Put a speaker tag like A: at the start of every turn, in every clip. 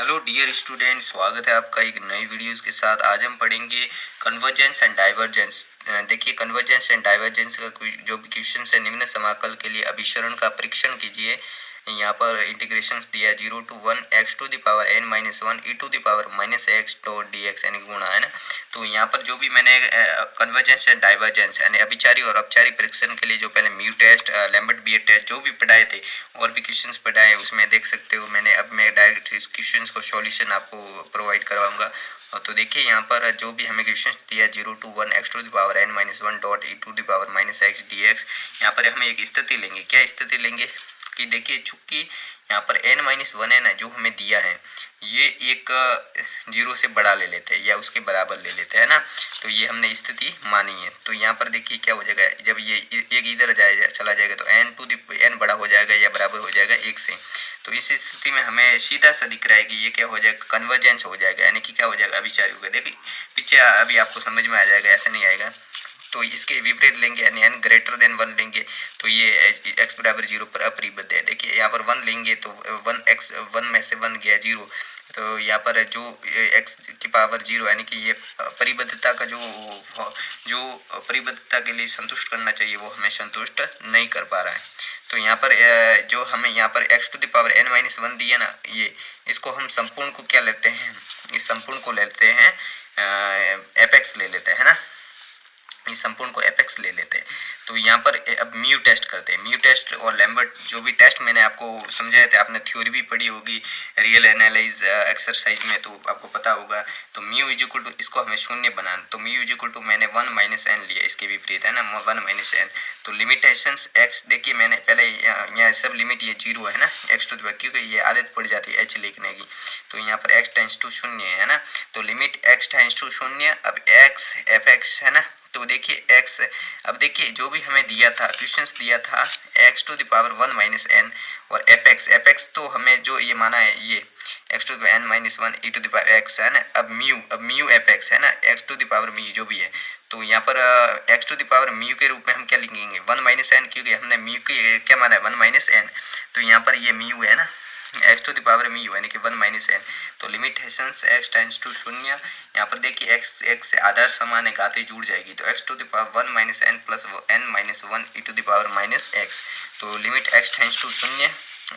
A: Hello dear student, स्वागत है आपका एक नई वीडियोस के साथ। आज हम पढ़ेंगे कन्वर्जेंस एंड डाइवर्जेंस। देखिए, कन्वर्जेंस एंड डाइवर्जेंस का जो भी क्वेश्चन है, निम्न समाकल के लिए अभिसरण का परीक्षण कीजिए। यहाँ पर इंटीग्रेशन दिया 0 to 1 x to the power n minus 1 e to the power minus x dot dx यानी गुणा, है ना। तो यहाँ पर जो भी मैंने कन्वर्जेंस एंड डाइवर्जेंस यानी अभिचारी और अपचारी परीक्षण के लिए जो पहले म्यू टेस्ट, लैम्बर्ट बीएट टेस्ट जो भी पढ़ाए थे और भी क्वेश्चंस पढ़ाए, उसमें देख सकते हो मैंने। अब मैं डायरेक्ट इस क्वेश्चंस को सॉल्यूशन आपको प्रोवाइड करवाऊंगा। तो देखिए, यहाँ पर जो भी हमें क्वेश्चन दिया 0 to 1 x to the power n minus 1 dot e to the power minus x dx। यहाँ पर हम एक स्थिति लेंगे। क्या स्थिति लेंगे कि देखिए, चूंकि यहाँ पर n-1 है ना, जो हमें दिया है, ये एक 0 से बड़ा ले लेते हैं या उसके बराबर ले लेते हैं ना। तो ये हमने स्थिति मानी है। तो यहाँ पर देखिए क्या हो जाएगा, जब ये एक इधर चला जाएगा तो n बड़ा हो जाएगा या बराबर हो जाएगा 1 से। तो इस स्थिति में हमें सीधा सा दिख रहा है कि ये क्या हो जाएगा, कन्वर्जेंस हो जाएगा, यानी कि क्या हो जाएगा, अभिचारी होगा। देखिए पीछे अभी आपको समझ में आ जाएगा, ऐसा नहीं आएगा। तो इसके विपरीत लेंगे यानी n ग्रेटर देन 1 लेंगे तो ये x बराबर 0 पर अपरिबद्ध है। देखिए यहाँ पर 1 लेंगे तो 1 में से 1 गया 0, तो यहाँ पर जो x की पावर 0 यानी कि ये परिबद्धता का जो परिबद्धता के लिए संतुष्ट करना चाहिए वो हमें संतुष्ट नहीं कर पा रहा है। तो यहाँ पर जो हमें यहाँ पर x to the power n-1 दिया ना, ये इसको हम संपूर्ण को क्या लेते हैं, इस संपूर्ण को लेते हैं एपेक्स ले लेते हैं ना, इस संपूर्ण को एपेक्स ले लेते हैं। तो यहाँ पर अब म्यू टेस्ट करते हैं। म्यू टेस्ट और लैम्बर्ट जो भी टेस्ट मैंने आपको समझाए थे, आपने थ्योरी भी पढ़ी होगी रियल एनालाइज एक्सरसाइज में, तो आपको पता होगा। तो म्यू इज इक्वल टू, इसको हमें शून्य बनाना, तो म्यू इज इक्वल टू मैंने 1 माइनस एन लिया, इसके विपरीत है ना 1 माइनस एन। तो लिमिटेशंस एक्स, देखिए मैंने पहले यहाँ सब लिमिट ये 0 है ना, एक्स टू, क्योंकि ये आदत पड़ जाती है एच लिखने की। तो यहाँ पर एक्स टेंस टू 0 है ना, तो लिमिट एक्स टेंस टू 0। अब एक्स एफ एक्स है ना, तो देखिए x, अब देखिए जो भी हमें दिया था, क्वेश्चंस दिया था x to the power 1 minus n और एपेक्स तो हमें जो ये माना है ये x to the power n minus 1 e to the power x है ना। अब म्यू एपेक्स है ना, x to the power mu जो भी है, तो यहाँ पर x to the power mu के रूप में हम क्या लिखेंगे 1 माइनस एन, क्योंकि हमने म्यू की क्या माना है 1 माइनस एन। तो यहाँ पर ये म्यू है ना, x to the power mu यानी कि 1 माइनस एन। तो लिमिटेशंस x टेंस टू 0। यहाँ पर देखिए x से आधार समान है, घातें जुड़ जाएगी, तो x to the power 1 minus n plus n minus 1 e to the power minus x। तो लिमिट x टेंस टू 0,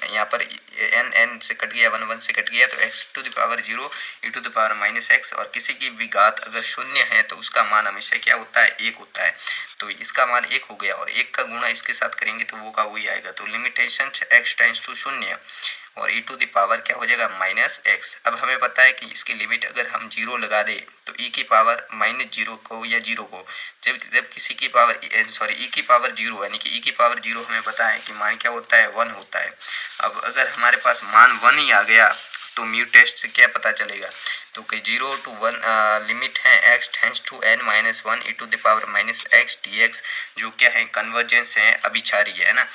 A: यहाँ पर n से कट गया, 1 से कट गया, तो x to the power 0 e to the power minus x। और किसी की भी घात अगर 0 है तो उसका मान हमेशा क्या होता है, 1 होता है। तो इसका मान 1 हो गया और 1 का गुणा इसके साथ करेंगे तो वो का वही आएगा। तो लिमिटेशन x टेंस टू 0 और e टू द पावर क्या हो जाएगा माइनस x। अब हमें पता है कि इसकी लिमिट अगर हम 0 लगा दे तो e की पावर माइनस 0 को या 0 को, जब किसी की पावर e की पावर 0 यानी कि e की पावर 0 हमें पता है कि मान क्या होता है 1 होता है। अब अगर हमारे पास मान 1 ही आ गया तो म्यू टेस्ट से क्या पता चलेगा, तो कि 0 to 1 लिमिट है x tends to n minus 1 e to the power minus x dx, जो क्या है कन्वर्जेंस है, अभिचारी है ना।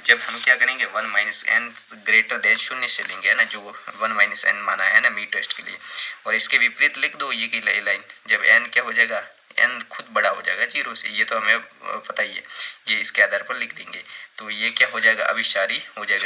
A: जब हम क्या करेंगे 1 माइनस एन ग्रेटर देन 0 से लेंगे, है ना, जो 1 माइनस एन माना है ना म्यू टेस्ट के लिए। और इसके विपरीत लिख दो ये की लाइन, जब n क्या हो जाएगा, n खुद बड़ा हो जाएगा 0 से, ये तो हमें पता ही है, ये इसके आधार पर लिख देंगे। तो ये क्या हो जाएगा, अभिचारी हो जाएगा।